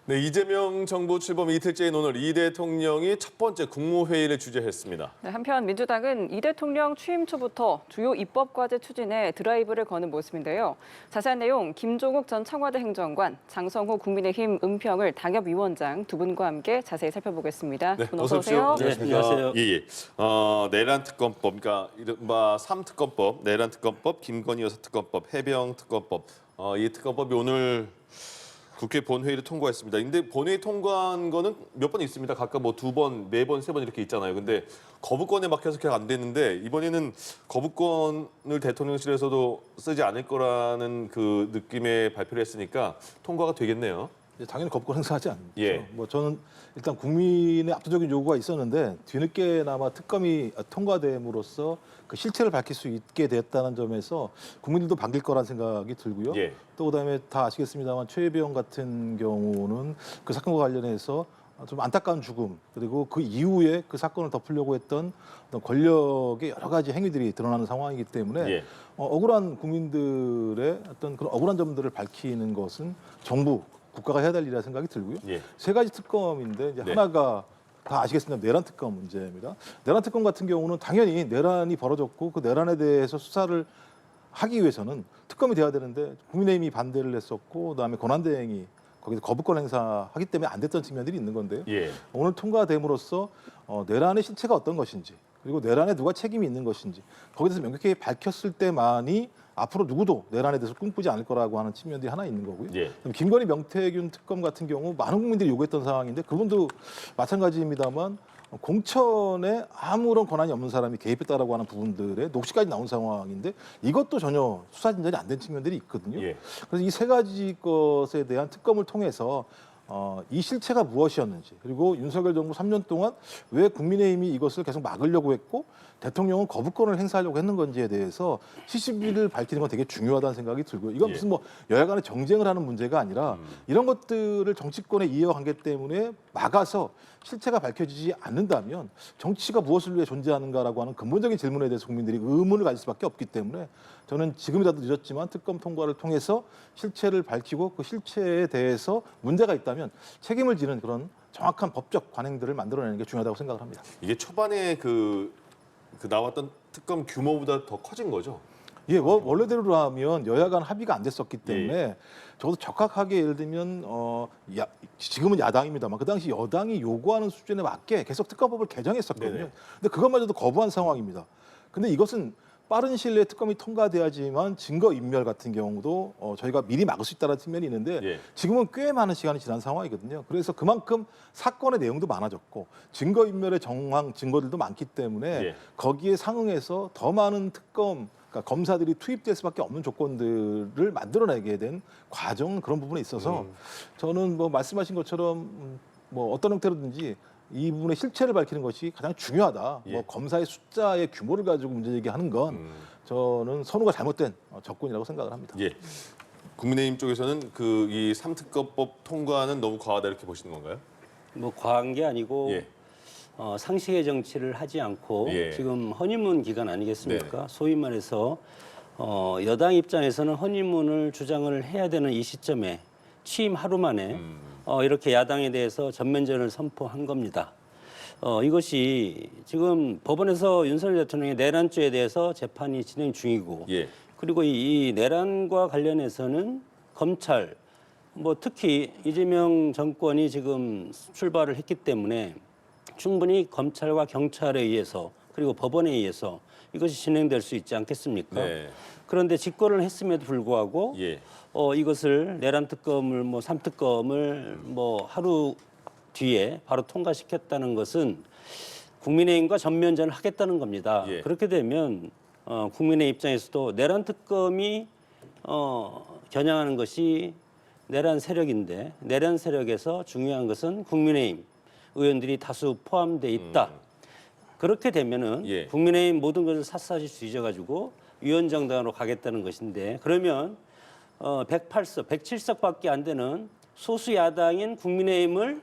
네, 이재명 정부 출범 이틀째인 오늘 이 대통령이 첫 번째 국무회의를 주재했습니다. 네, 한편 민주당은 이 대통령 취임 초부터 주요 입법과제 추진에 드라이브를 거는 모습인데요. 자세한 내용 김종욱 전 청와대 행정관, 장성호 국민의힘 은평을 당협위원장 두 분과 함께 자세히 살펴보겠습니다. 네, 어서 오세요. 네, 안녕하세요. 예. 내란 특검법, 그러니까 이른바 3특검법, 내란 특검법, 김건희 여사 특검법, 해병 특검법. 이 특검법이 오늘 국회 본회의를 통과했습니다. 근데 본회의 통과한 거는 몇 번 있습니다. 각각 뭐 2번, 4번, 3번 이렇게 있잖아요. 근데 거부권에 막혀서 계속 안 됐는데 이번에는 거부권을 대통령실에서도 쓰지 않을 거라는 그 느낌의 발표를 했으니까 통과가 되겠네요. 당연히 거부권 행사하지 않죠. 예. 뭐 저는 일단 국민의 압도적인 요구가 있었는데 뒤늦게나마 특검이 통과됨으로써 그 실체를 밝힐 수 있게 됐다는 점에서 국민들도 반길 거란 생각이 들고요. 예. 또 그다음에 다 아시겠습니다만 최혜병 같은 경우는 그 사건과 관련해서 좀 안타까운 죽음 그리고 그 이후에 그 사건을 덮으려고 했던 어떤 권력의 여러 가지 행위들이 드러나는 상황이기 때문에 예. 억울한 국민들의 어떤 그런 억울한 점들을 밝히는 것은 정부 국가가 해야 될 일이라 생각이 들고요. 예. 세 가지 특검인데 이제 네. 하나가 다 아시겠습니다. 내란 특검 문제입니다. 내란 특검 같은 경우는 당연히 내란이 벌어졌고 그 내란에 대해서 수사를 하기 위해서는 특검이 돼야 되는데 국민의힘이 반대를 했었고 그다음에 권한대행이 거기서 거부권 행사하기 때문에 안 됐던 측면들이 있는 건데요. 예. 오늘 통과됨으로써 내란의 실체가 어떤 것인지 그리고 내란에 누가 책임이 있는 것인지 거기에 대해서 명백하게 밝혔을 때만이 앞으로 누구도 내란에 대해서 꿈꾸지 않을 거라고 하는 측면들이 하나 있는 거고요. 예. 그럼 김건희 명태균 특검 같은 경우 많은 국민들이 요구했던 상황인데 그분도 마찬가지입니다만 공천에 아무런 권한이 없는 사람이 개입했다라고 하는 부분들에 녹취까지 나온 상황인데 이것도 전혀 수사 진전이 안 된 측면들이 있거든요. 예. 그래서 이 세 가지 것에 대한 특검을 통해서 이 실체가 무엇이었는지 그리고 윤석열 정부 3년 동안 왜 국민의힘이 이것을 계속 막으려고 했고 대통령은 거부권을 행사하려고 했는 건지에 대해서 시시비를 밝히는 건 되게 중요하다는 생각이 들고요. 이건 예. 무슨 뭐 여야 간의 정쟁을 하는 문제가 아니라 이런 것들을 정치권의 이해관계 때문에 막아서 실체가 밝혀지지 않는다면 정치가 무엇을 위해 존재하는가라고 하는 근본적인 질문에 대해서 국민들이 의문을 가질 수밖에 없기 때문에 저는 지금이라도 늦었지만 특검 통과를 통해서 실체를 밝히고 그 실체에 대해서 문제가 있다면 책임을 지는 그런 정확한 법적 관행들을 만들어내는 게 중요하다고 생각을 합니다. 이게 초반에 그 나왔던 특검 규모보다 더 커진 거죠? 예, 원래대로라면 여야 간 합의가 안 됐었기 때문에 적어도 적합하게 예를 들면 지금은 야당입니다만 그 당시 여당이 요구하는 수준에 맞게 계속 특검법을 개정했었거든요. 네네. 근데 그것마저도 거부한 상황입니다. 근데 이것은 빠른 시일 내에 특검이 통과돼야지만 증거인멸 같은 경우도 저희가 미리 막을 수 있다는 측면이 있는데 예. 지금은 꽤 많은 시간이 지난 상황이거든요. 그래서 그만큼 사건의 내용도 많아졌고 증거인멸의 정황 증거들도 많기 때문에 예. 거기에 상응해서 더 많은 특검 그러니까 검사들이 투입될 수밖에 없는 조건들을 만들어내게 된 과정 그런 부분에 있어서 저는 뭐 말씀하신 것처럼 뭐 어떤 형태로든지 이 부분의 실체를 밝히는 것이 가장 중요하다. 예. 뭐 검사의 숫자의 규모를 가지고 문제 제기하는 건 저는 선호가 잘못된 접근이라고 생각을 합니다. 예. 국민의힘 쪽에서는 그 이 3특검법 통과는 너무 과하다 이렇게 보시는 건가요? 뭐 과한 게 아니고 예. 상식의 정치를 하지 않고 예. 지금 허니문 기간 아니겠습니까? 네네. 소위 말해서 여당 입장에서는 허니문을 주장을 해야 되는 이 시점에 취임 하루 만에 이렇게 야당에 대해서 전면전을 선포한 겁니다. 이것이 지금 법원에서 윤석열 대통령의 내란죄에 대해서 재판이 진행 중이고 예. 그리고 이 내란과 관련해서는 검찰 뭐 특히 이재명 정권이 지금 출발을 했기 때문에 충분히 검찰과 경찰에 의해서 그리고 법원에 의해서 이것이 진행될 수 있지 않겠습니까? 네. 그런데 집권을 했음에도 불구하고 예. 이것을 내란 특검을 뭐 3특검을 뭐 하루 뒤에 바로 통과시켰다는 것은 국민의힘과 전면전을 하겠다는 겁니다. 예. 그렇게 되면 국민의 입장에서도 내란 특검이 겨냥하는 것이 내란 세력인데 내란 세력에서 중요한 것은 국민의힘 의원들이 다수 포함돼 있다. 그렇게 되면은 예. 국민의힘 모든 것을 샅샅이 뒤져가지고 위원정당으로 가겠다는 것인데 그러면 108석, 107석밖에 안 되는 소수 야당인 국민의힘을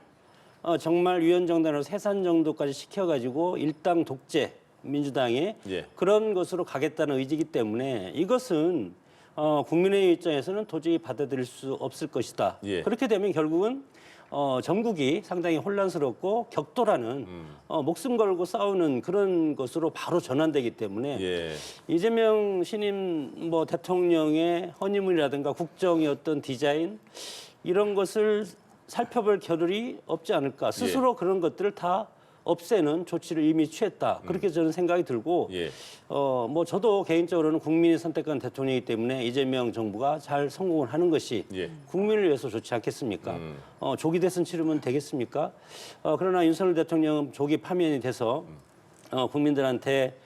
정말 위원정당으로 세산 정도까지 시켜가지고 일당 독재 민주당의 예. 그런 것으로 가겠다는 의지이기 때문에 이것은 국민의힘 입장에서는 도저히 받아들일 수 없을 것이다. 예. 그렇게 되면 결국은 전국이 상당히 혼란스럽고 격돌하는 목숨 걸고 싸우는 그런 것으로 바로 전환되기 때문에 예. 이재명 신임 대통령의 허니문이라든가 국정의 어떤 디자인 이런 것을 살펴볼 겨를이 없지 않을까. 스스로 그런 것들을 다 없애는 조치를 이미 취했다. 그렇게 저는 생각이 들고 예. 저도 개인적으로는 국민이 선택한 대통령이기 때문에 이재명 정부가 잘 성공을 하는 것이 예. 국민을 위해서 좋지 않겠습니까? 조기 대선 치르면 되겠습니까? 그러나 윤석열 대통령은 조기 파면이 돼서 국민들한테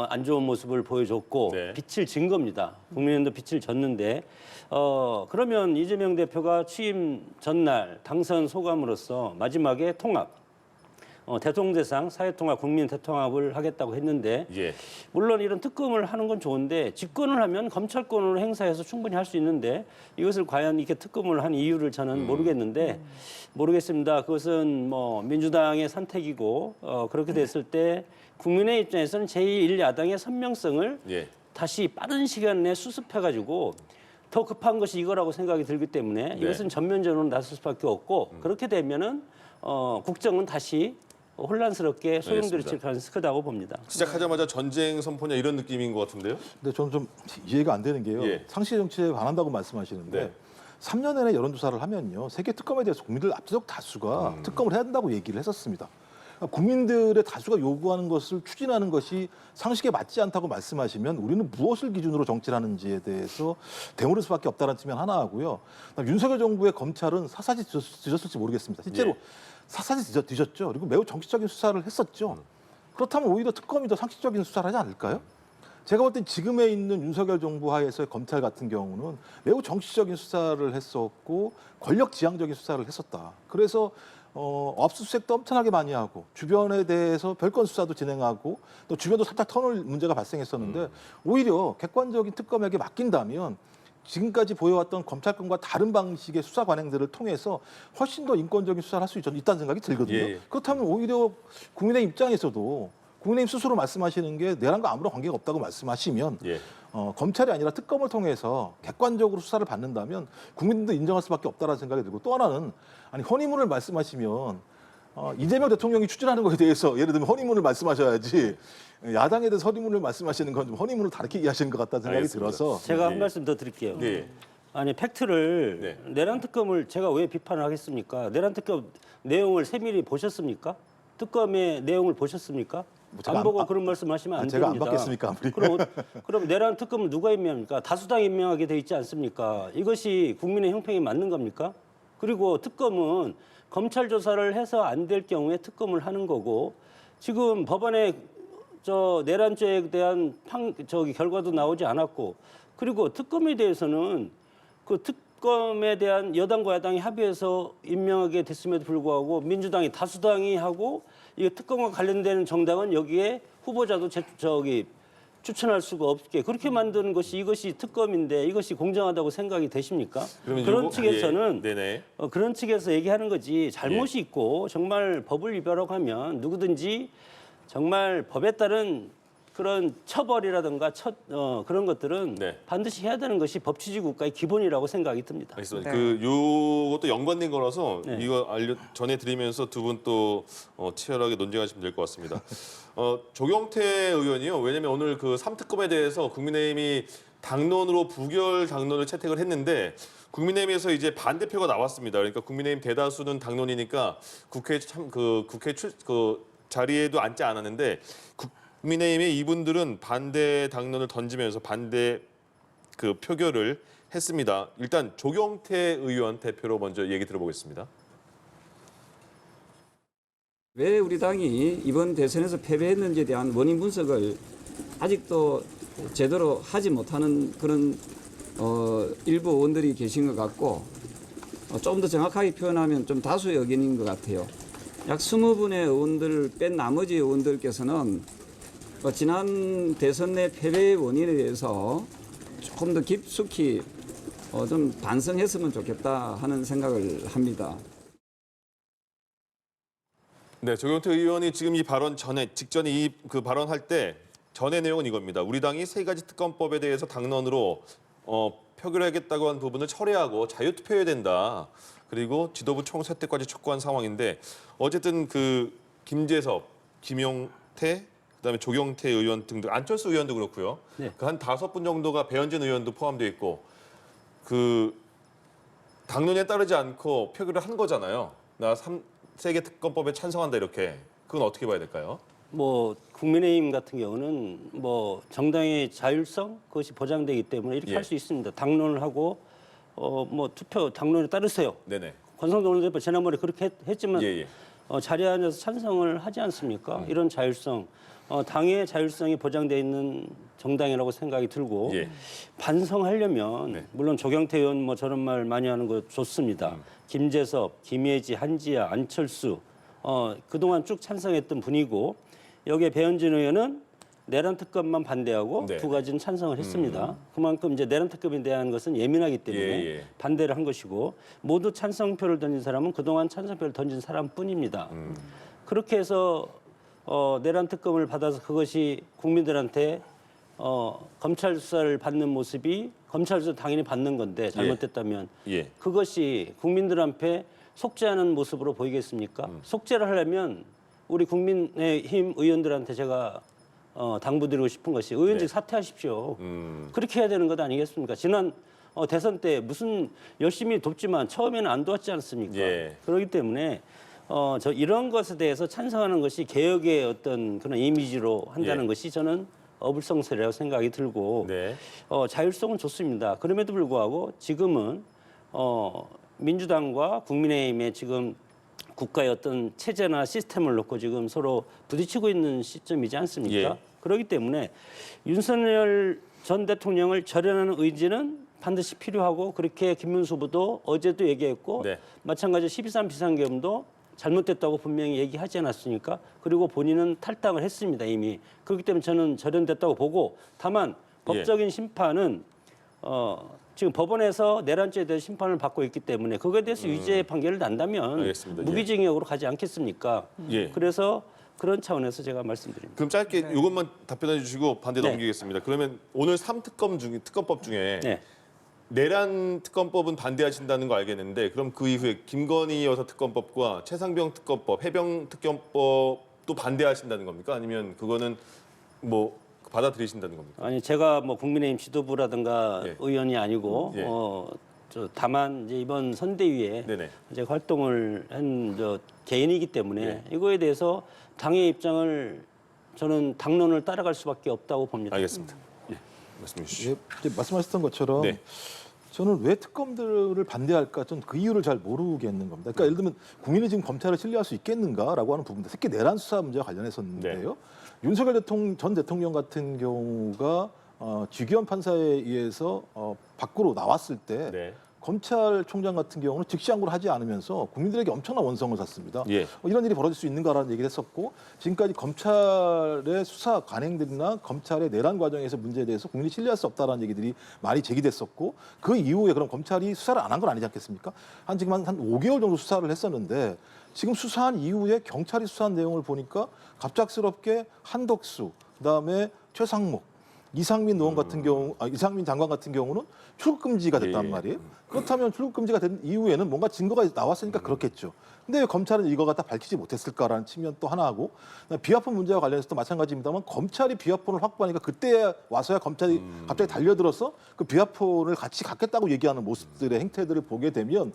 안 좋은 모습을 보여줬고 네. 빛을 진 겁니다. 국민의힘도 빛을 졌는데 그러면 이재명 대표가 취임 전날 당선 소감으로서 마지막에 통합 대통대상 사회통합, 국민 대통합을 하겠다고 했는데 예. 물론 이런 특검을 하는 건 좋은데 집권을 하면 검찰권을 행사해서 충분히 할 수 있는데 이것을 과연 이렇게 특검을 한 이유를 저는 모르겠습니다. 그것은 민주당의 선택이고 그렇게 됐을 때 국민의 입장에서는 제1야당의 선명성을 예. 다시 빠른 시간 내에 수습해가지고 더 급한 것이 이거라고 생각이 들기 때문에 이것은 전면전으로 나설 수밖에 없고 그렇게 되면은 국정은 다시 혼란스럽게 소용돌이칠 가능성이 크다고 봅니다. 시작하자마자 전쟁 선포냐 이런 느낌인 것 같은데요. 근데 저는 좀 이해가 안 되는 게요. 예. 상시 정치에 반한다고 말씀하시는데 네. 3년 내내 여론조사를 하면요. 세계 특검에 대해서 국민들 압도적 다수가 특검을 해야 된다고 얘기를 했었습니다. 그러니까 국민들의 다수가 요구하는 것을 추진하는 것이 상식에 맞지 않다고 말씀하시면 우리는 무엇을 기준으로 정치를 하는지에 대해서 대모를 수밖에 없다는 측면 하나 하고요. 윤석열 정부의 검찰은 사사지 뒤졌을지 모르겠습니다. 실제로 예. 사사지 뒤졌죠. 그리고 매우 정치적인 수사를 했었죠. 그렇다면 오히려 특검이 더 상식적인 수사를 하지 않을까요? 제가 볼 땐 지금에 있는 윤석열 정부 하에서의 검찰 같은 경우는 매우 정치적인 수사를 했었고 권력지향적인 수사를 했었다. 그래서 압수수색도 엄청나게 많이 하고 주변에 대해서 별건 수사도 진행하고 또 주변도 살짝 터널 문제가 발생했었는데 오히려 객관적인 특검에게 맡긴다면 지금까지 보여왔던 검찰권과 다른 방식의 수사 관행들을 통해서 훨씬 더 인권적인 수사를 할 수 있다는 생각이 들거든요. 예. 그렇다면 오히려 국민의힘 입장에서도 국민의힘 스스로 말씀하시는 게 내란과 아무런 관계가 없다고 말씀하시면 예. 검찰이 아니라 특검을 통해서 객관적으로 수사를 받는다면 국민들도 인정할 수밖에 없다는 생각이 들고 또 하나는 아니 허니문을 말씀하시면 이재명 대통령이 추진하는 것에 대해서 예를 들면 허니문을 말씀하셔야지 야당에 대해서 허니문을 말씀하시는 건 좀 허니문을 다르게 이해하시는 것 같다는 생각이 알겠습니다. 들어서 제가 한 예. 말씀 더 드릴게요. 네. 아니 팩트를 네. 내란 특검을 제가 왜 비판을 하겠습니까? 내란 특검 내용을 세밀히 보셨습니까? 특검의 내용을 보셨습니까? 제가 안 보고 안- 그런 말씀하시면 안 제가 됩니다. 안 받겠습니까, 아무리. 그럼 내란 특검을 누가 임명합니까? 다수당이 임명하게 돼 있지 않습니까? 이것이 국민의 형평에 맞는 겁니까? 그리고 특검은 검찰 조사를 해서 안 될 경우에 특검을 하는 거고 지금 법원에 내란죄에 대한 결과도 나오지 않았고 그리고 특검에 대해서는 그 특검에 대한 여당과 야당이 합의해서 임명하게 됐음에도 불구하고 민주당이 다수당이 하고 이 특검과 관련되는 정당은 여기에 후보자도 추천할 수가 없게 그렇게 만드는 것이 이것이 특검인데 이것이 공정하다고 생각이 되십니까? 그러면 그런 요거- 측에서는 예. 네네. 그런 측에서 얘기하는 거지 잘못이 예. 있고 정말 법을 위반하고 하면 누구든지 정말 법에 따른 그런 처벌이라든가 그런 것들은 네. 반드시 해야 되는 것이 법치주의 국가의 기본이라고 생각이 듭니다. 알겠습니다. 네. 요것도 연관된 거라서 네. 이거 전해드리면서 두 분 또 치열하게 논쟁하시면 될 것 같습니다. 조경태 의원이요. 왜냐하면 오늘 그 3특검에 대해서 국민의힘이 당론으로 부결 당론을 채택을 했는데 국민의힘에서 이제 반대표가 나왔습니다. 그러니까 국민의힘 대다수는 당론이니까 국회 자리에도 앉지 않았는데 국민의힘의 이분들은 반대 당론을 던지면서 반대 그 표결을 했습니다. 일단 조경태 의원 대표로 먼저 얘기 들어보겠습니다. 왜 우리 당이 이번 대선에서 패배했는지에 대한 원인 분석을 아직도 제대로 하지 못하는 그런 일부 의원들이 계신 것 같고 좀 더 정확하게 표현하면 좀 다수의 의견인 것 같아요. 약 20분의 의원들을 뺀 나머지 의원들께서는 지난 대선 내 패배의 원인에 대해서 조금 더 깊숙이 좀 반성했으면 좋겠다 하는 생각을 합니다. 네, 조경태 의원이 지금 이 발언 직전에 이 그 발언할 때 전의 내용은 이겁니다. 우리 당이 3가지 특검법에 대해서 당론으로 표결하겠다고 한 부분을 철회하고 자유투표해야 된다. 그리고 지도부 총선택까지 촉구한 상황인데 어쨌든 그 김재섭, 김용태, 그다음에 조경태 의원 등등 안철수 의원도 그렇고요. 네. 그 한 5분 정도가 배현진 의원도 포함되어 있고 그 당론에 따르지 않고 표결을 한 거잖아요. 나 3세계 특검법에 찬성한다 이렇게. 그건 어떻게 봐야 될까요? 뭐 국민의힘 같은 경우는 뭐 정당의 자율성 그것이 보장되기 때문에 이렇게 예. 할 수 있습니다. 당론을 하고 뭐 투표 당론에 따르세요. 네네. 권성동 원내대표 지난번에 그렇게 했지만 예. 자리에 앉아서 찬성을 하지 않습니까? 이런 자율성, 당의 자율성이 보장되어 있는 정당이라고 생각이 들고 예. 반성하려면 네. 물론 조경태 의원 뭐 저런 말 많이 하는 거 좋습니다. 김재섭, 김혜지, 한지아, 안철수 그동안 쭉 찬성했던 분이고 여기에 배현진 의원은 내란 특검만 반대하고 네. 두 가지는 찬성을 했습니다. 그만큼 이제 내란 특검에 대한 것은 예민하기 때문에 예. 반대를 한 것이고 모두 찬성표를 던진 사람은 그동안 찬성표를 던진 사람뿐입니다. 그렇게 해서 내란 특검을 받아서 그것이 국민들한테 검찰 수사를 받는 모습이 검찰 수사 당연히 받는 건데 잘못됐다면 예. 그것이 국민들한테 속죄하는 모습으로 보이겠습니까? 속죄를 하려면 우리 국민의힘 의원들한테 제가 당부드리고 싶은 것이 의원직 네. 사퇴하십시오. 그렇게 해야 되는 것 아니겠습니까? 지난 대선 때 무슨 열심히 돕지만 처음에는 안 도왔지 않습니까? 예. 그렇기 때문에 저 이런 것에 대해서 찬성하는 것이 개혁의 어떤 그런 이미지로 한다는 예. 것이 저는 어불성설이라고 생각이 들고 네. 자율성은 좋습니다. 그럼에도 불구하고 지금은 민주당과 국민의힘의 지금 국가의 어떤 체제나 시스템을 놓고 지금 서로 부딪히고 있는 시점이지 않습니까? 예. 그렇기 때문에 윤석열 전 대통령을 절연하는 의지는 반드시 필요하고 그렇게 김문수 후보도 어제도 얘기했고 네. 마찬가지로 12.3 비상계엄도 잘못됐다고 분명히 얘기하지 않았습니까? 그리고 본인은 탈당을 했습니다 이미. 그렇기 때문에 저는 절연됐다고 보고 다만 법적인 심판은 지금 법원에서 내란죄에 대해서 심판을 받고 있기 때문에 그거에 대해서 유죄 판결을 난다면 알겠습니다. 예. 무기징역으로 가지 않겠습니까? 예. 그래서 그런 차원에서 제가 말씀드립니다. 그럼 짧게 이것만 답변해 주시고 반대 네. 넘기겠습니다. 그러면 오늘 3특검법 중에 네. 내란 특검법은 반대하신다는 거 알겠는데 그럼 그 이후에 김건희 여사 특검법과 최상병 특검법, 해병 특검법도 반대하신다는 겁니까? 아니면 그거는 뭐 받아들이신다는 겁니까? 아니 제가 뭐 국민의힘 지도부라든가 예. 의원이 아니고 예. 다만 이제 이번 선대위에 네네. 이제 활동을 한 개인이기 때문에 예. 이거에 대해서 당의 입장을 저는 당론을 따라갈 수밖에 없다고 봅니다. 알겠습니다. 예. 말씀해 주시죠. 예, 이제 말씀하셨던 것처럼 네. 저는 왜 특검들을 반대할까? 저는 그 이유를 잘 모르겠는 겁니다. 그러니까 예를 들면 국민이 지금 검찰을 신뢰할 수 있겠는가라고 하는 부분들, 특히 내란 수사 문제와 관련해서인데요. 윤석열 전 대통령 같은 경우가 주기현 판사에 의해서 밖으로 나왔을 때 네. 검찰총장 같은 경우는 즉시항고를 하지 않으면서 국민들에게 엄청난 원성을 샀습니다. 예. 이런 일이 벌어질 수 있는가라는 얘기를 했었고 지금까지 검찰의 수사 관행들이나 검찰의 내란 과정에서 문제에 대해서 국민이 신뢰할 수 없다라는 얘기들이 많이 제기됐었고 그 이후에 그럼 검찰이 수사를 안 한 건 아니지 않겠습니까? 지금 한 5개월 정도 수사를 했었는데 지금 수사한 이후에 경찰이 수사한 내용을 보니까 갑작스럽게 한덕수, 그다음에 최상목, 이상민 의원 같은 경우, 이상민 장관 같은 경우는 출국 금지가 됐단 예. 말이에요. 그렇다면 출국 금지가 된 이후에는 뭔가 증거가 나왔으니까 그렇겠죠. 근데 왜 검찰은 이거 갖다 밝히지 못했을까라는 측면 또 하나 하고 비화폰 문제와 관련해서도 마찬가지입니다만 검찰이 비화폰을 확보하니까 그때 와서야 검찰이 갑자기 달려들어서 그 비화폰을 같이 갖겠다고 얘기하는 모습들의 행태들을 보게 되면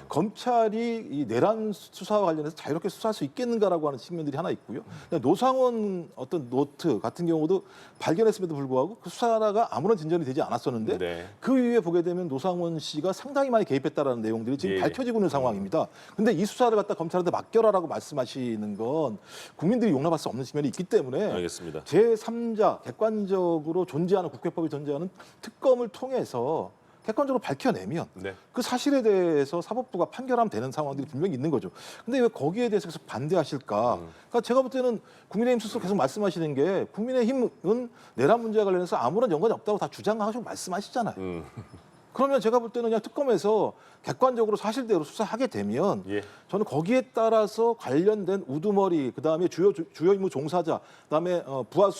검찰이 이 내란 수사와 관련해서 자유롭게 수사할 수 있겠는가라고 하는 측면들이 하나 있고요. 노상원 어떤 노트 같은 경우도 발견했음에도 불구하고 그 수사가 아무런 진전이 되지 않았었는데 네. 그 이후에 보게 되면 노상원 씨가 상당히 많이 개입했다라는 내용들이 지금 예. 밝혀지고 있는 상황입니다. 근데 이 수사를 갖다 검찰한테 맡겨라라고 말씀하시는 건 국민들이 용납할 수 없는 측면이 있기 때문에 알겠습니다. 제3자 객관적으로 존재하는 국회법이 존재하는 특검을 통해서 객관적으로 밝혀내면 네. 그 사실에 대해서 사법부가 판결하면 되는 상황들이 분명히 있는 거죠. 근데 왜 거기에 대해서 계속 반대하실까? 그러니까 제가 볼 때는 국민의힘 스스로 계속 말씀하시는 게 국민의힘은 내란 문제와 관련해서 아무런 연관이 없다고 다 주장하시고 말씀하시잖아요. 그러면 제가 볼 때는 그냥 특검에서 객관적으로 사실대로 수사하게 되면 예. 저는 거기에 따라서 관련된 우두머리, 그다음에 주요 임무 종사자, 그다음에 부하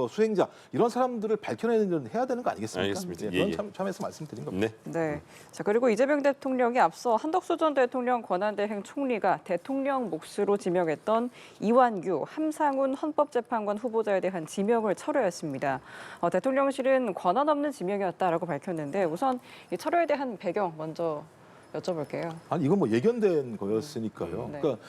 수행자 이런 사람들을 밝혀내는 일을 해야 되는 거 아니겠습니까? 알겠습니다. 예, 예, 그런 예. 참에서 말씀드린 겁니다. 네. 네. 자, 그리고 이재명 대통령이 앞서 한덕수 전 대통령 권한대행 총리가 대통령 몫으로 지명했던 이완규, 함상훈 헌법재판관 후보자에 대한 지명을 철회했습니다. 대통령실은 권한 없는 지명이었다라고 밝혔는데 우선 이 철회에 대한 배경 먼저 여쭤볼게요. 아니 이건 뭐 예견된 거였으니까요. 네. 그러니까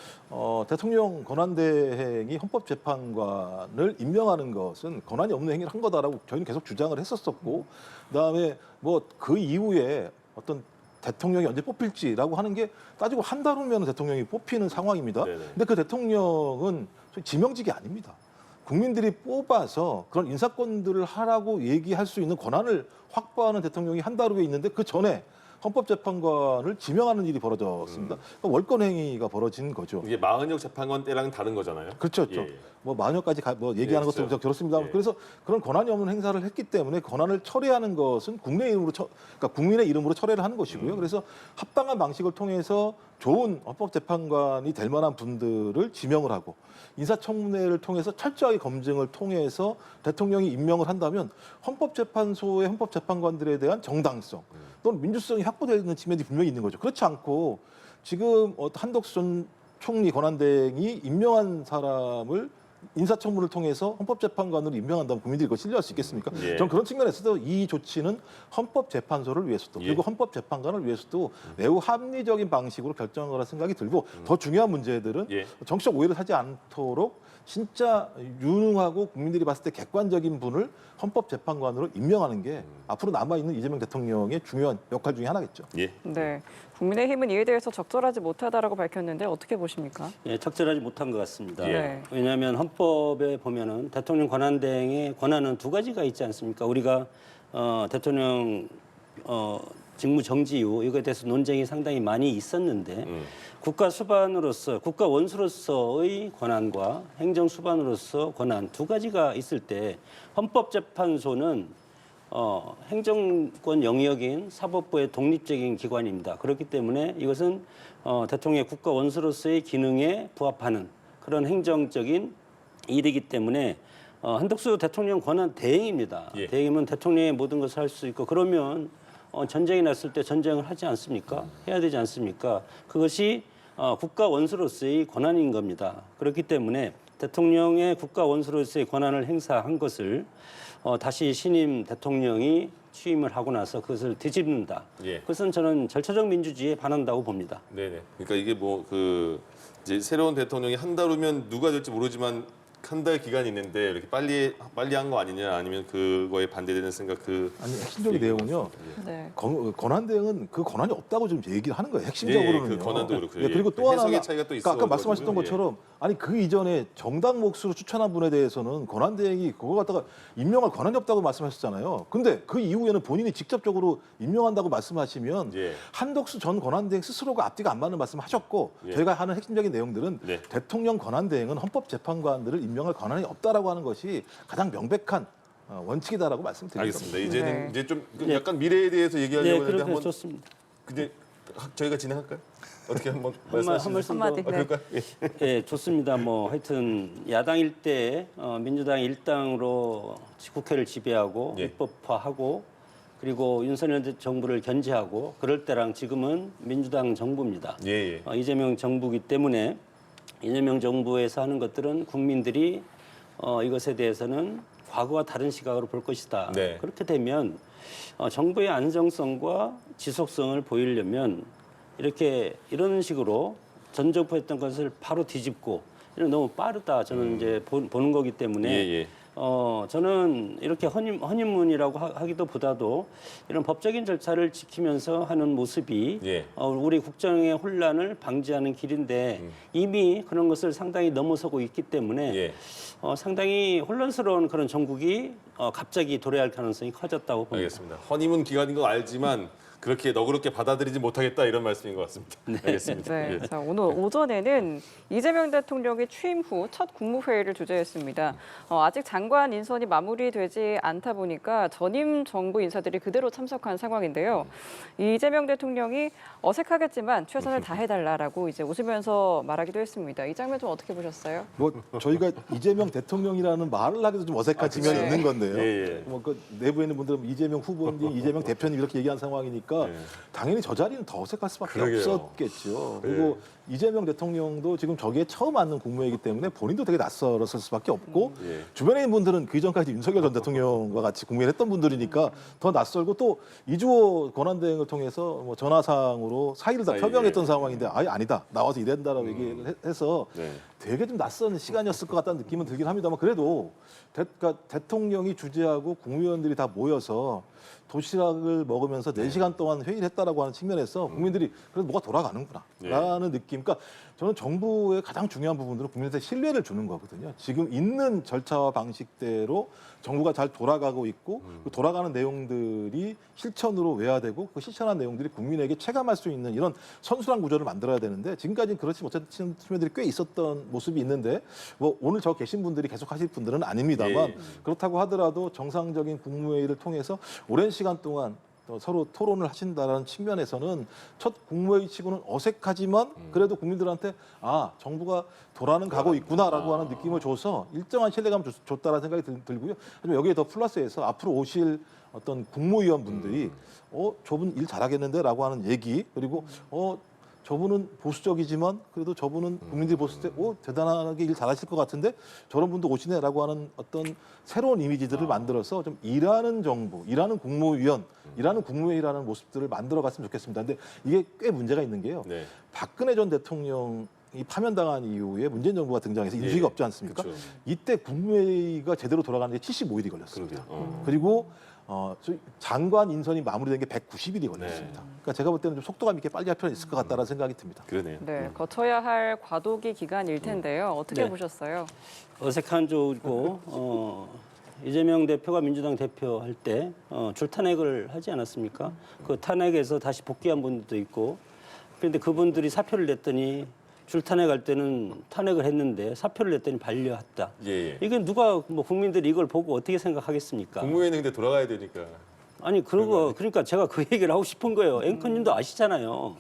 대통령 권한대행이 헌법재판관을 임명하는 것은 권한이 없는 행위를 한 거다라고 저희는 계속 주장을 했었었고, 그다음에 뭐 그 이후에 어떤 대통령이 언제 뽑힐지라고 하는 게 따지고 한 달 후면 대통령이 뽑히는 상황입니다. 네네. 근데 그 대통령은 지명직이 아닙니다. 국민들이 뽑아서 그런 인사권들을 하라고 얘기할 수 있는 권한을 확보하는 대통령이 한 달 후에 있는데 그 전에 헌법재판관을 지명하는 일이 벌어졌습니다. 그러니까 월권 행위가 벌어진 거죠. 이게 마흔역 재판관 때랑은 다른 거잖아요. 그렇죠. 예. 뭐 마녀까지 얘기하는 예, 것도 그렇죠. 그렇습니다. 예. 그래서 그런 권한이 없는 행사를 했기 때문에 권한을 철회하는 것은 그러니까 국민의 이름으로 철회를 하는 것이고요. 그래서 합당한 방식을 통해서 좋은 헌법재판관이 될 만한 분들을 지명을 하고 인사청문회를 통해서 철저하게 검증을 통해서 대통령이 임명을 한다면 헌법재판소의 헌법재판관들에 대한 정당성 또는 민주성이 확보되는 측면이 분명히 있는 거죠. 그렇지 않고 지금 한덕수 전 총리 권한대행이 임명한 사람을 인사청문을 통해서 헌법재판관으로 임명한다면 국민들이 그걸 신뢰할 수 있겠습니까? 예. 저는 그런 측면에서도 이 조치는 헌법재판소를 위해서도 예. 그리고 헌법재판관을 위해서도 매우 합리적인 방식으로 결정한 거라 생각이 들고 더 중요한 문제들은 예. 정치적 오해를 하지 않도록 진짜 유능하고 국민들이 봤을 때 객관적인 분을 헌법재판관으로 임명하는 게 앞으로 남아있는 이재명 대통령의 중요한 역할 중에 하나겠죠. 예. 네. 국민의힘은 이에 대해서 적절하지 못하다라고 밝혔는데 어떻게 보십니까? 예, 적절하지 못한 것 같습니다. 예. 왜냐하면 헌법에 보면은 대통령 권한대행의 권한은 두 가지가 있지 않습니까? 우리가 대통령 직무 정지 이후 이거에 대해서 논쟁이 상당히 많이 있었는데 국가 수반으로서 국가 원수로서의 권한과 행정 수반으로서 권한 두 가지가 있을 때 헌법재판소는 행정권 영역인 사법부의 독립적인 기관입니다. 그렇기 때문에 이것은 대통령의 국가 원수로서의 기능에 부합하는 그런 행정적인 일이기 때문에 한덕수 대통령 권한 대행입니다. 예. 대행이면 대통령의 모든 것을 할 수 있고 그러면 전쟁이 났을 때 전쟁을 하지 않습니까? 해야 되지 않습니까? 그것이 국가 원수로서의 권한인 겁니다. 그렇기 때문에 대통령의 국가 원수로서의 권한을 행사한 것을 다시 신임 대통령이 취임을 하고 나서 그것을 뒤집는다. 예. 그것은 저는 절차적 민주주의에 반한다고 봅니다. 네네. 그러니까 이게 뭐 이제 새로운 대통령이 한 달 후면 누가 될지 모르지만 한 달 기간이 있는데 이렇게 빨리 한 거 아니냐 아니면 그거에 반대되는 생각 아니 핵심적인 내용은요. 네. 권한대행은 그 권한이 없다고 좀 얘기를 하는 거예요. 핵심적으로는요. 예, 그 권한도 그렇고요. 예, 그리고 예. 또 하나가 해석의 차이가 또 그러니까 아까 말씀하셨던 있어가지고요. 것처럼 아니 그 이전에 정당 몫으로 추천한 분에 대해서는 권한대행이 그거 갖다가 임명할 권한이 없다고 말씀하셨잖아요. 근데 그 이후에는 본인이 직접적으로 임명한다고 말씀하시면 예. 한덕수 전 권한대행 스스로가 앞뒤가 안 맞는 말씀하셨고 예. 저희가 하는 핵심적인 내용들은 네. 대통령 권한대행은 헌법재판관들을 임명할 권한이 없다라고 하는 것이 가장 명백한 원칙이다라고 말씀드립니다. 알겠습니다. 이제는 네. 이제 좀 약간 미래에 대해서 얘기하려고 네, 했는데 그렇게 한번 좋습니다. 근데 저희가 진행할까요? 어떻게 한번 한 말씀하시죠? 말씀 더. 한마디. 네. 그럴까요? 예. 예, 좋습니다. 뭐 하여튼 야당일 때 민주당 일당으로 국회를 지배하고 예. 입법화하고 그리고 윤석열 정부를 견제하고 그럴 때랑 지금은 민주당 정부입니다. 예, 예. 이재명 정부이기 때문에 이재명 정부에서 하는 것들은 국민들이 이것에 대해서는 과거와 다른 시각으로 볼 것이다. 네. 그렇게 되면 정부의 안정성과 지속성을 보이려면 이런 식으로 전 정부 했던 것을 바로 뒤집고 이런 너무 빠르다. 저는 이제 보는 거기 때문에 예, 예. 저는 이렇게 허니문이라고 하기도 보다도 이런 법적인 절차를 지키면서 하는 모습이 예. 우리 국정의 혼란을 방지하는 길인데 이미 그런 것을 상당히 넘어서고 있기 때문에 예. 상당히 혼란스러운 그런 정국이 갑자기 도래할 가능성이 커졌다고 봅니다. 알겠습니다. 허니문 기간인 거 알지만 그렇게 너그럽게 받아들이지 못하겠다 이런 말씀인 것 같습니다. 알겠습니다. 네, 예. 자, 오늘 오전에는 이재명 대통령이 취임 후 첫 국무회의를 주재했습니다. 아직 장관 인선이 마무리되지 않다 보니까 전임 정부 인사들이 그대로 참석한 상황인데요. 이재명 대통령이 어색하겠지만 최선을 다해달라라고 이제 웃으면서 말하기도 했습니다. 이 장면 좀 어떻게 보셨어요? 뭐 저희가 이재명 대통령이라는 말을 하기도 좀 어색한 측면이 그렇죠. 있는 건데요. 예, 예. 뭐 그 내부에 있는 분들은 이재명 후보님, 이재명 대표님 이렇게 얘기한 상황이니까 예. 당연히 저 자리는 더 어색할 수밖에 그러게요. 없었겠죠. 그리고 이재명 대통령도 지금 저기에 처음 앉는 국무회의이기 때문에 본인도 되게 낯설었을 수밖에 없고 예. 주변에 있는 분들은 그 이전까지 윤석열 전 대통령과 같이 국무회의를 했던 분들이니까 더 낯설고 또 이주호 권한대행을 통해서 뭐 전화상으로 사의를 다 아, 표명했던 예. 상황인데 아예 아니다 나와서 일한다라고 얘기를 해서 네. 되게 좀 낯선 시간이었을 것 같다는 느낌은 들긴 합니다만 그래도 그러니까 대통령이 주재하고 국무위원들이 다 모여서 도시락을 먹으면서 4시간 동안 회의를 했다라고 하는 측면에서 국민들이 그래도 뭐가 돌아가는구나 라는 느낌. 그러니까 저는 정부의 가장 중요한 부분들은 국민한테 신뢰를 주는 거거든요. 지금 있는 절차와 방식대로 정부가 잘 돌아가고 있고 그 돌아가는 내용들이 실천으로 외화되고 그 실천한 내용들이 국민에게 체감할 수 있는 이런 선순환 구조를 만들어야 되는데 지금까지는 그렇지 못했던 측면들이 꽤 있었던 모습이 있는데 뭐 오늘 저 계신 분들이 계속 하실 분들은 아닙니다만 예. 그렇다고 하더라도 정상적인 국무회의를 통해서 오랜 시간 동안 서로 토론을 하신다는 측면에서는 첫 국무회의 치고는 어색하지만 그래도 국민들한테 아 정부가 돌아는 가고 있구나라고 하는 느낌을 줘서 일정한 신뢰감을 줬다라는 생각이 들고요. 하지만 여기에 더 플러스해서 앞으로 오실 어떤 국무위원분들이 저분 일 잘하겠는데라고 하는 얘기 그리고 저분은 보수적이지만 그래도 저분은 국민들이 봤을 때 대단하게 일 잘하실 것 같은데 저런 분도 오시네라고 하는 어떤 새로운 이미지들을 만들어서 좀 일하는 정부, 일하는 국무위원, 일하는 국무회의라는 모습들을 만들어갔으면 좋겠습니다. 근데 이게 꽤 문제가 있는 게요. 네. 박근혜 전 대통령이 파면당한 이후에 문재인 정부가 등장해서 인수위가 없지 않습니까? 그렇죠. 이때 국무회의가 제대로 돌아가는 게 75일이 걸렸습니다. 그러게요. 그리고 장관 인선이 마무리된 게 190일이 걸렸습니다. 그러니까 제가 볼 때는 좀 속도감 있게 빨리 할 필요는 있을 것 같다는 생각이 듭니다. 그러네요. 네, 거쳐야 할 과도기 기간일 텐데요. 어떻게 네. 보셨어요? 어색한 쪽이고 이재명 대표가 민주당 대표 할 때 줄탄핵을 하지 않았습니까? 그 탄핵에서 다시 복귀한 분들도 있고 그런데 그분들이 사표를 냈더니 줄탄핵할 때는 탄핵을 했는데 사표를 냈더니 반려했다. 예, 예. 이게 누가 뭐 국민들이 이걸 보고 어떻게 생각하겠습니까? 국무회의는 근데 돌아가야 되니까. 아니 그러니까 제가 그 얘기를 하고 싶은 거예요. 앵커님도 아시잖아요.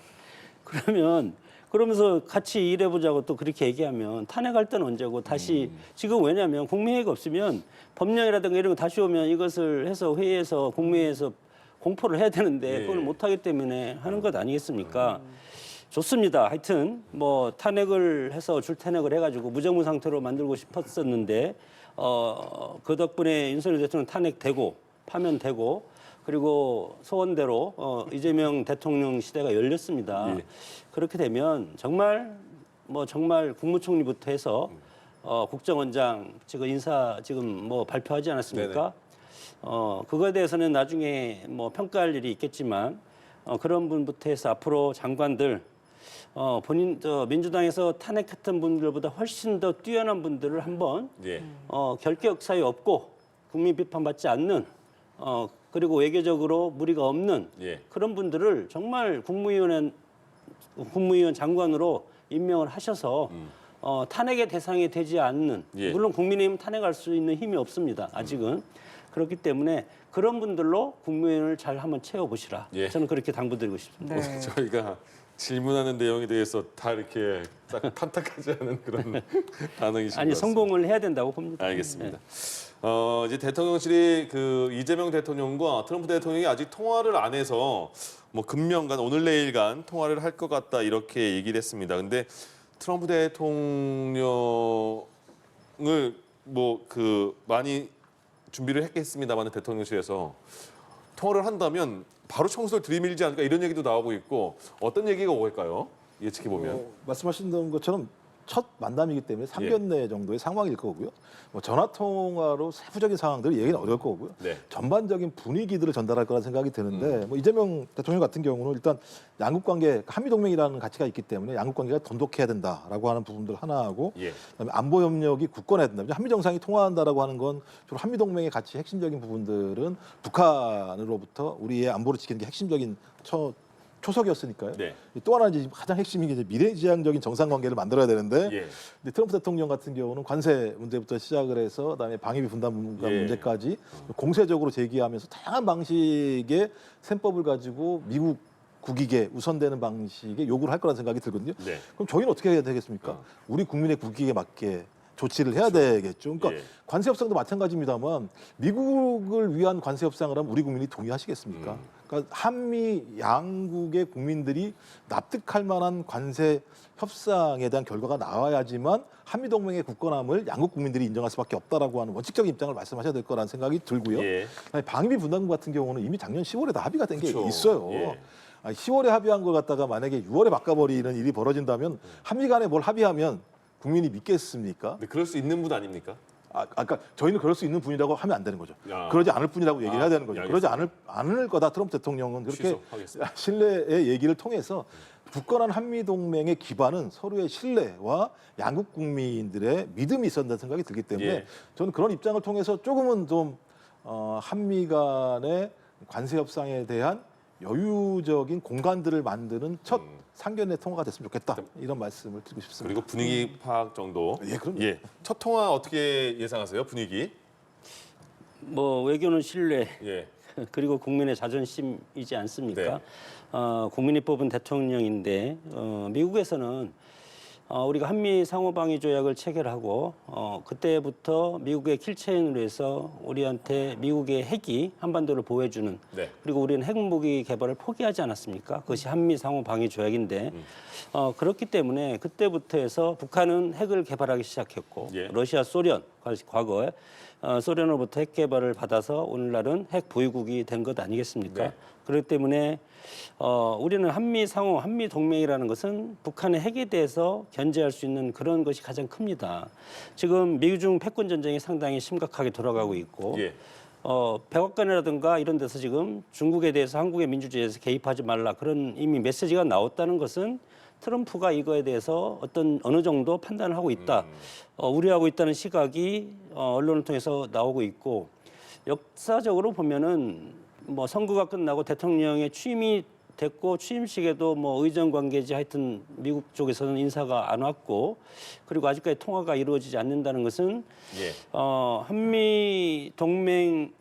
그러면서 같이 일해보자고 또 그렇게 얘기하면 탄핵할 때는 언제고 다시 지금 왜냐하면 국무회의가 없으면 법령이라든가 이런 거 다시 오면 이것을 해서 회의에서 국무회의에서 공포를 해야 되는데 그걸 못하기 때문에 하는 것 아니겠습니까? 좋습니다. 하여튼 뭐 탄핵을 해서 줄탄핵을 해가지고 무정부 상태로 만들고 싶었었는데 그 덕분에 윤석열 대통령 탄핵되고 파면되고 그리고 소원대로 이재명 대통령 시대가 열렸습니다. 예. 그렇게 되면 정말 국무총리부터 해서 국정원장 지금 뭐 발표하지 않았습니까? 그거에 대해서는 나중에 뭐 평가할 일이 있겠지만 그런 분부터 해서 앞으로 장관들 민주당에서 탄핵했던 분들보다 훨씬 더 뛰어난 분들을 한번 예. 결격 사유 없고 국민 비판받지 않는 그리고 외교적으로 무리가 없는 예. 그런 분들을 정말 국무위원 장관으로 임명을 하셔서 탄핵의 대상이 되지 않는 예. 물론 국민의힘 탄핵할 수 있는 힘이 없습니다. 아직은 그렇기 때문에 그런 분들로 국무위원을 잘 한번 채워보시라. 예. 저는 그렇게 당부드리고 싶습니다. 네. 저희가 질문하는 내용에 대해서 다 이렇게 딱 탐탁하지 않은 그런 반응이신 아니 것 같습니다. 성공을 해야 된다고 봅니다. 알겠습니다. 이제 대통령실이 그 이재명 대통령과 트럼프 대통령이 아직 통화를 안 해서 뭐 금명간 오늘 내일간 통화를 할 것 같다 이렇게 얘기를 했습니다. 근데 트럼프 대통령을 뭐 그 많이 준비를 했겠습니다만 대통령실에서 통화를 한다면 바로 청소를 들이밀지 않을까 이런 얘기도 나오고 있고 어떤 얘기가 오갈까요? 예측해 보면. 말씀하신 것처럼 첫 만남이기 때문에 상견례 정도의 상황일 거고요. 뭐 전화 통화로 세부적인 상황들 얘기는 어려울 거고요. 네. 전반적인 분위기들을 전달할 거라 생각이 드는데 뭐 이재명 대통령 같은 경우는 일단 양국 관계 한미 동맹이라는 가치가 있기 때문에 양국 관계가 돈독해야 된다라고 하는 부분들 하나하고 예. 그다음에 안보 협력이 굳건해야 된다. 한미 정상이 통화한다라고 하는 건 주로 한미 동맹의 가치 핵심적인 부분들은 북한으로부터 우리의 안보를 지키는 게 핵심적인 초석이었으니까요. 네. 또 하나 이제 가장 핵심인 게 이제 미래지향적인 정상 관계를 만들어야 되는데 예. 근데 트럼프 대통령 같은 경우는 관세 문제부터 시작을 해서 그다음에 방위비 분담 예. 문제까지 공세적으로 제기하면서 다양한 방식의 셈법을 가지고 미국 국익에 우선되는 방식의 요구를 할 거라는 생각이 들거든요. 네. 그럼 저희는 어떻게 해야 되겠습니까? 우리 국민의 국익에 맞게 조치를 해야 되겠죠. 그러니까 예. 관세 협상도 마찬가지입니다만 미국을 위한 관세 협상을 하면 우리 국민이 동의하시겠습니까? 그러니까 한미 양국의 국민들이 납득할 만한 관세 협상에 대한 결과가 나와야지만 한미 동맹의 굳건함을 양국 국민들이 인정할 수밖에 없다라고 하는 원칙적인 입장을 말씀하셔야 될 거라는 생각이 들고요. 예. 아니, 방위비 분담금 같은 경우는 이미 작년 10월에 다 합의가 된 게 그쵸. 있어요. 예. 10월에 합의한 걸 갖다가 만약에 6월에 바꿔버리는 일이 벌어진다면 한미 간에 뭘 합의하면 국민이 믿겠습니까? 근데 그럴 수 있는 분 아닙니까? 그러니까 저희는 그럴 수 있는 분이라고 하면 안 되는 거죠. 야. 그러지 않을 뿐이라고 얘기를 해야 되는 거죠. 예, 그러지 않을 거다. 트럼프 대통령은 그렇게 취소하겠습니다. 신뢰의 얘기를 통해서 굳건한 한미 동맹의 기반은 서로의 신뢰와 양국 국민들의 믿음이 있었다는 생각이 들기 때문에 예. 저는 그런 입장을 통해서 조금은 좀 한미 간의 관세 협상에 대한 여유적인 공간들을 만드는 첫 상견례 통화가 됐으면 좋겠다. 이런 말씀을 드리고 싶습니다. 그리고 분위기 파악 정도. 예, 그럼요. 예. 첫 통화 어떻게 예상하세요? 분위기? 뭐 외교는 신뢰 예. 그리고 국민의 자존심이지 않습니까? 네. 국민이 뽑은 대통령인데 미국에서는 우리가 한미 상호방위 조약을 체결하고 그때부터 미국의 킬체인으로 해서 우리한테 미국의 핵이 한반도를 보호해주는 네. 그리고 우리는 핵무기 개발을 포기하지 않았습니까? 그것이 한미 상호방위 조약인데 그렇기 때문에 그때부터 해서 북한은 핵을 개발하기 시작했고 예. 러시아, 소련 과거에 소련으로부터 핵 개발을 받아서 오늘날은 핵 보유국이 된 것 아니겠습니까? 네. 그렇기 때문에 우리는 한미 상호, 한미 동맹이라는 것은 북한의 핵에 대해서 견제할 수 있는 그런 것이 가장 큽니다. 지금 미중 패권 전쟁이 상당히 심각하게 돌아가고 있고 예. 백악관이라든가 이런 데서 지금 중국에 대해서 한국의 민주주의에서 개입하지 말라 그런 이미 메시지가 나왔다는 것은 트럼프가 이거에 대해서 어느 정도 판단을 하고 있다, 우려하고 있다는 시각이 언론을 통해서 나오고 있고 역사적으로 보면은 뭐 선거가 끝나고 대통령의 취임이 됐고 취임식에도 뭐 의정 관계지 하여튼 미국 쪽에서는 인사가 안 왔고 그리고 아직까지 통화가 이루어지지 않는다는 것은 예. 한미 동맹에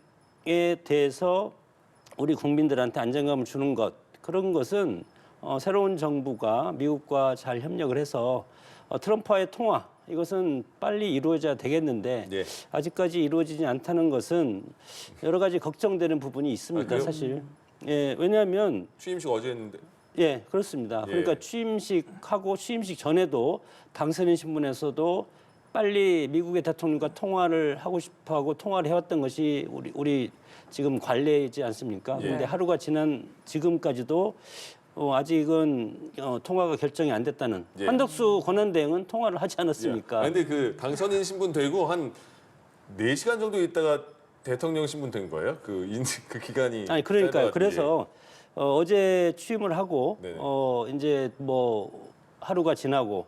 대해서 우리 국민들한테 안정감을 주는 것 그런 것은 새로운 정부가 미국과 잘 협력을 해서 트럼프와의 통화 이것은 빨리 이루어져야 되겠는데 예. 아직까지 이루어지지 않다는 것은 여러 가지 걱정되는 부분이 있습니다. 그래요? 사실. 예, 왜냐하면 취임식 어제 했는데. 예, 그렇습니다. 예. 그러니까 취임식하고 취임식 전에도 당선인 신문에서도 빨리 미국의 대통령과 통화를 하고 싶어하고 통화를 해왔던 것이 우리 지금 관례이지 않습니까? 예. 그런데 하루가 지난 지금까지도 아직은 통화가 결정이 안 됐다는 예. 한덕수 권한대행은 통화를 하지 않았습니까? 근데 그 당선인 신분 되고 한 4시간 정도 있다가 대통령 신분 된 거예요? 그 기간이. 아니 그러니까요. 짧아가지고. 그래서 어제 취임을 하고 네네. 이제 뭐 하루가 지나고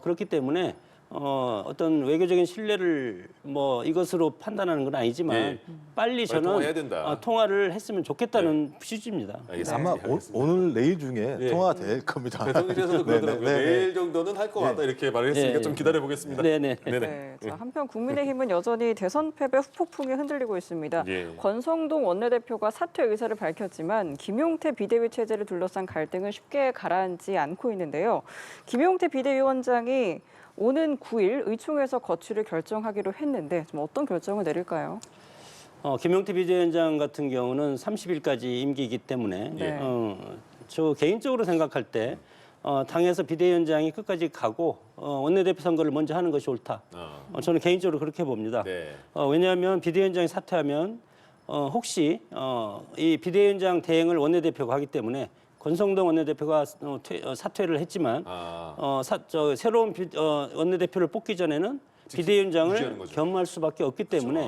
그렇기 때문에 어떤 외교적인 신뢰를 뭐 이것으로 판단하는 건 아니지만 예. 빨리 저는 통화해야 된다. 통화를 했으면 좋겠다는 취지입니다. 알겠습니다. 아마 알겠습니다. 오늘 내일 중에 예. 통화가 될 겁니다. 대통령께서도 그러더라고요. 네, 네, 네. 내일 정도는 할 것 같다 이렇게 말을 했으니까 예. 좀 기다려 보겠습니다. 네네. 네, 자, 한편 국민의힘은 여전히 대선 패배 후폭풍에 흔들리고 있습니다. 예. 권성동 원내대표가 사퇴 의사를 밝혔지만 김용태 비대위 체제를 둘러싼 갈등은 쉽게 가라앉지 않고 있는데요. 김용태 비대위원장이 오는 9일 의총에서 거취를 결정하기로 했는데 좀 어떤 결정을 내릴까요? 김용태 비대위원장 같은 경우는 30일까지 임기이기 때문에 네. 저 개인적으로 생각할 때 당에서 비대위원장이 끝까지 가고 원내대표 선거를 먼저 하는 것이 옳다. 저는 개인적으로 그렇게 봅니다. 네. 왜냐하면 비대위원장이 사퇴하면 혹시 이 비대위원장 대행을 원내대표가 하기 때문에 권성동 원내대표가 사퇴를 했지만 새로운 원내대표를 뽑기 전에는 유지하는 비대위원장을 거죠. 겸할 수밖에 없기 때문에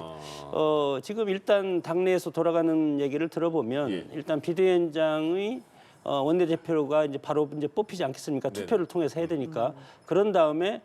지금 일단 당내에서 돌아가는 얘기를 들어보면 예. 일단 비대위원장의 원내대표가 이제 바로 이제 뽑히지 않겠습니까? 투표를 통해서 해야 되니까. 그런 다음에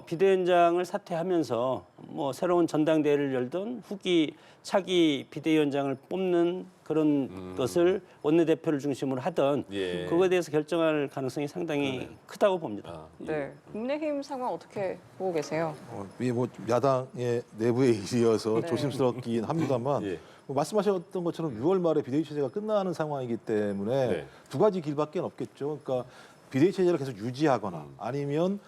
비대위원장을 사퇴하면서 뭐 새로운 전당대회를 열던 후기 차기 비대위원장을 뽑는 그런 것을 원내대표를 중심으로 하던 예. 그거에 대해서 결정할 가능성이 상당히 크다고 봅니다. 아, 네. 국민의힘 상황 어떻게 보고 계세요? 이게 뭐 야당의 내부의 일이어서 네. 조심스럽긴 합니다만 예. 뭐 말씀하셨던 것처럼 6월 말에 비대위 체제가 끝나는 상황이기 때문에 네. 두 가지 길밖에 없겠죠. 그러니까 비대위 체제를 계속 유지하거나 아니면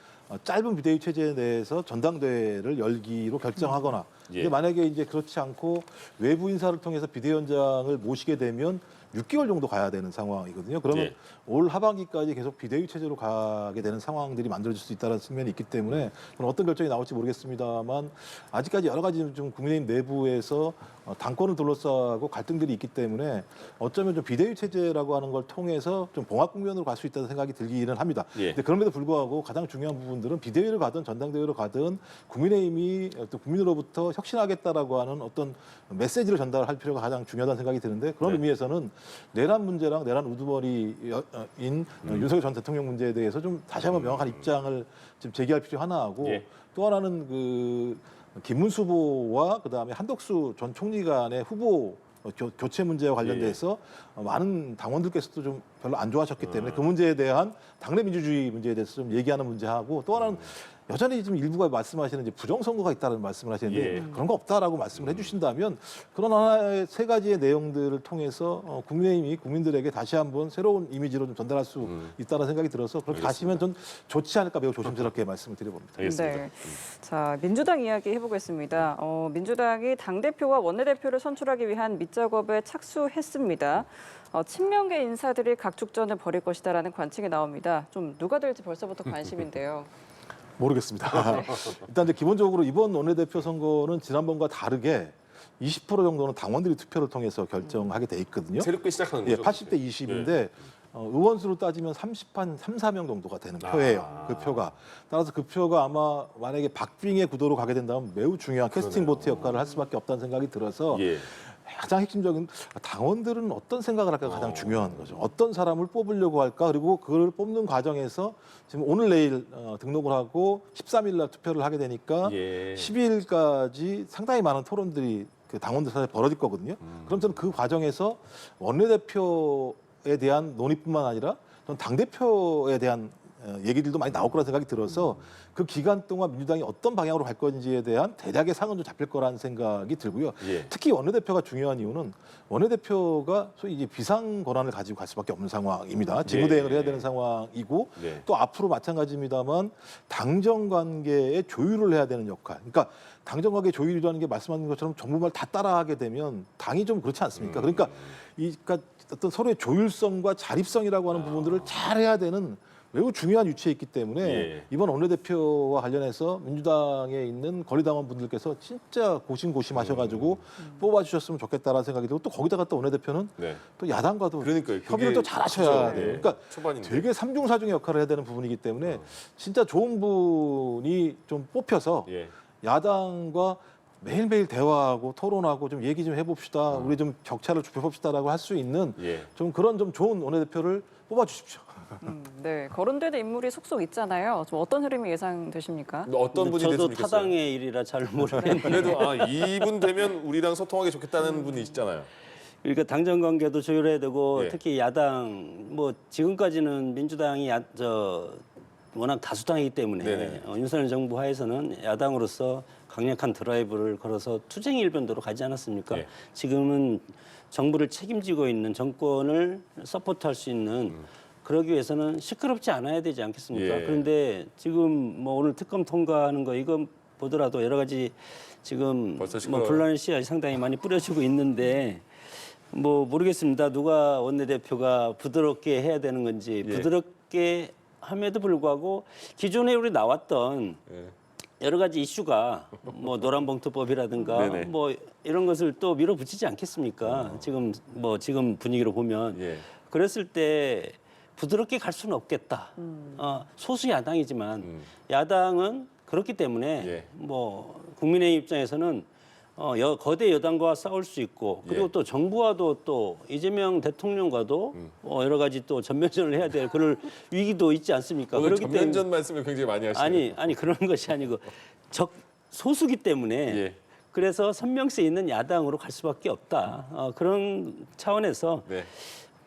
짧은 비대위 체제에 대해서 전당대회를 열기로 결정하거나. 예. 근데 만약에 이제 그렇지 않고 외부 인사를 통해서 비대위원장을 모시게 되면 6개월 정도 가야 되는 상황이거든요. 그러면 예. 올 하반기까지 계속 비대위 체제로 가게 되는 상황들이 만들어질 수 있다는 측면이 있기 때문에 그건 어떤 결정이 나올지 모르겠습니다만 아직까지 여러 가지 좀 국민의힘 내부에서 당권을 둘러싸고 갈등들이 있기 때문에 어쩌면 좀 비대위 체제라고 하는 걸 통해서 좀 봉합 국면으로 갈 수 있다는 생각이 들기는 합니다. 예. 근데 그럼에도 불구하고 가장 중요한 부분들은 비대위를 가든 전당대회로 가든 국민의힘이 또 국민으로부터 혁신하겠다라고 하는 어떤 메시지를 전달할 필요가 가장 중요하다는 생각이 드는데 그런 네. 의미에서는 내란 문제랑 내란 우두머리인 윤석열 전 대통령 문제에 대해서 좀 다시 한번 명확한 입장을 좀 제기할 필요 하나 하고 예. 또 하나는 그 김문수 후보와 그다음에 한덕수 전 총리 간의 후보 교체 문제와 관련돼서 많은 당원들께서도 좀 별로 안 좋아하셨기 때문에 그 문제에 대한 당내 민주주의 문제에 대해서 좀 얘기하는 문제하고 또 하나는 여전히 좀 일부가 말씀하시는 이제 부정선거가 있다는 말씀을 하시는데 예. 그런 거 없다라고 말씀을 해주신다면 그런 하나의 세 가지의 내용들을 통해서 국민의힘이 국민들에게 다시 한번 새로운 이미지로 좀 전달할 수 있다는 생각이 들어서 그렇게 가시면 좀 좋지 않을까 매우 조심스럽게 말씀을 드려봅니다. 알겠습니다. 네. 자, 민주당 이야기 해보겠습니다. 민주당이 당대표와 원내대표를 선출하기 위한 밑작업에 착수했습니다. 친명계 인사들이 각축전을 벌일 것이다라는 관측이 나옵니다. 좀 누가 될지 벌써부터 관심인데요. 모르겠습니다. 일단 이제 기본적으로 이번 원내대표 선거는 지난번과 다르게 20% 정도는 당원들이 투표를 통해서 결정하게 돼 있거든요. 새롭게 시작하는 예, 거죠. 80대 20인데 의원수로 따지면 30한 3, 4명 정도가 되는 표예요. 그 표가. 따라서 그 표가 아마 만약에 박빙의 구도로 가게 된다면 매우 중요한 캐스팅 보트 역할을 할 수밖에 없다는 생각이 들어서 예. 가장 핵심적인 당원들은 어떤 생각을 할까가 가장 중요한 거죠. 어떤 사람을 뽑으려고 할까? 그리고 그걸 뽑는 과정에서 지금 오늘 내일 등록을 하고 13일 날 투표를 하게 되니까 예. 12일까지 상당히 많은 토론들이 그 당원들 사이에 벌어질 거거든요. 그럼 저는 그 과정에서 원내대표에 대한 논의뿐만 아니라 전 당대표에 대한 얘기들도 많이 나올 거라는 생각이 들어서 그 기간 동안 민주당이 어떤 방향으로 갈 건지에 대한 대략의 상은 좀 잡힐 거라는 생각이 들고요. 예. 특히 원내대표가 중요한 이유는 원내대표가 소위 이제 비상 권한을 가지고 갈 수밖에 없는 상황입니다. 직무대행을 해야 되는 상황이고 네. 또 앞으로 마찬가지입니다만 당정 관계의 조율을 해야 되는 역할. 그러니까 당정 관계 조율이라는 게 말씀하신 것처럼 정부 말 다 따라하게 되면 당이 좀 그렇지 않습니까? 그러니까 그러니까 어떤 서로의 조율성과 자립성이라고 하는 부분들을 잘 해야 되는 매우 중요한 위치에 있기 때문에 예. 이번 원내대표와 관련해서 민주당에 있는 거리당원 분들께서 진짜 고심하셔가지고 뽑아주셨으면 좋겠다라는 생각이 들고 또 거기다가 또 원내대표는 네. 또 야당과도 그러니까요. 협의를 그게 또 잘하셔야 그죠. 돼요. 예. 그러니까 초반인데. 되게 삼중사중의 역할을 해야 되는 부분이기 때문에 진짜 좋은 분이 좀 뽑혀서 예. 야당과 매일매일 대화하고 토론하고 좀 얘기 좀 해봅시다. 우리 좀 격차를 좁혀봅시다라고 할 수 있는 예. 좀 그런 좀 좋은 원내대표를 뽑아주십시오. 네, 거론되는 인물이 속속 있잖아요. 좀 어떤 흐름이 예상되십니까? 어떤 분이 저도 됐으면 좋겠어요? 타당의 일이라 잘 모르겠는데 그래도 이분 되면 우리랑 소통하기 좋겠다는 분이 있잖아요. 그러니까 당정 관계도 조율해야 되고 예. 특히 야당 뭐 지금까지는 민주당이 워낙 다수당이기 때문에 네네. 윤석열 정부 하에서는 야당으로서 강력한 드라이브를 걸어서 투쟁 일변도로 가지 않았습니까? 예. 지금은 정부를 책임지고 있는 정권을 서포트할 수 있는 그러기 위해서는 시끄럽지 않아야 되지 않겠습니까? 예. 그런데 지금 뭐 오늘 특검 통과하는 거 이거 보더라도 여러 가지 지금 벌써 뭐 시끄러워요. 분란의 씨앗이 상당히 많이 뿌려지고 있는데 뭐 모르겠습니다. 누가 원내대표가 부드럽게 해야 되는 건지 예. 부드럽게 함에도 불구하고 기존에 우리 나왔던 예. 여러 가지 이슈가 뭐 노란봉투법이라든가 네네. 뭐 이런 것을 또 밀어붙이지 않겠습니까? 지금 분위기로 보면 예. 그랬을 때 부드럽게 갈 수는 없겠다. 소수 야당이지만 야당은 그렇기 때문에 예. 뭐 국민의 입장에서는 거대 여당과 싸울 수 있고 그리고 예. 또 정부와도 또 이재명 대통령과도 여러 가지 또 전면전을 해야 될 그럴 위기도 있지 않습니까? 오늘 그렇기 때문에 전면전 말씀을 굉장히 많이 하시네요. 아니 그런 것이 아니고 소수기 때문에 예. 그래서 선명세 있는 야당으로 갈 수밖에 없다. 그런 차원에서 네.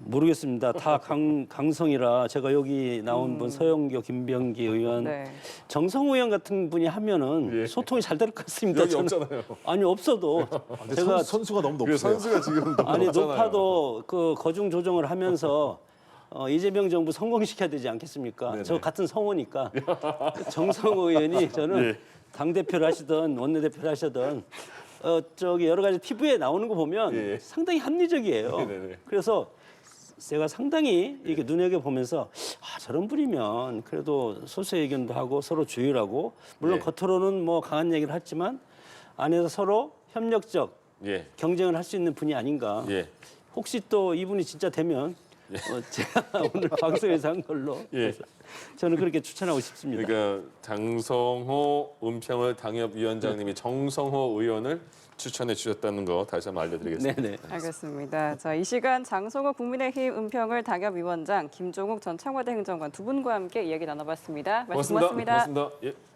모르겠습니다. 다 강성이라 제가 여기 나온 분 서영교, 김병기 의원, 네. 정성호 의원 같은 분이 하면은 예. 소통이 잘 될 것 같습니다. 여기 저는. 없잖아요. 아니 없어도 근데 제가 선수가 너무 그리고 높으세요. 선수가 지금 너무 아니 없잖아요. 높아도 그 거중 조정을 하면서 이재명 정부 성공시켜야 되지 않겠습니까? 네네. 저 같은 성호니까 정성호 의원이 저는 예. 당 대표를 하시든 원내대표를 하시든 저기 여러 가지 TV에 나오는 거 보면 예. 상당히 합리적이에요. 네네네. 그래서 제가 상당히 이렇게 눈여겨 보면서 저런 분이면 그래도 소수 의견도 하고 서로 조율하고 물론 예. 겉으로는 뭐 강한 얘기를 하지만 안에서 서로 협력적 예. 경쟁을 할 수 있는 분이 아닌가. 예. 혹시 또 이분이 진짜 되면 제가 오늘 방송에서 한 걸로 예. 그래서 저는 그렇게 추천하고 싶습니다. 그러니까 장성호 은평을 당협위원장님이 정성호 의원을 추천해 주셨다는 거 다시 한번 알려드리겠습니다. 네네. 알겠습니다. 자, 이 시간 장성호 국민의힘 은평을 당협위원장, 김종욱 전 청와대 행정관 두 분과 함께 이야기 나눠봤습니다. 말씀 고맙습니다. 고맙습니다. 예.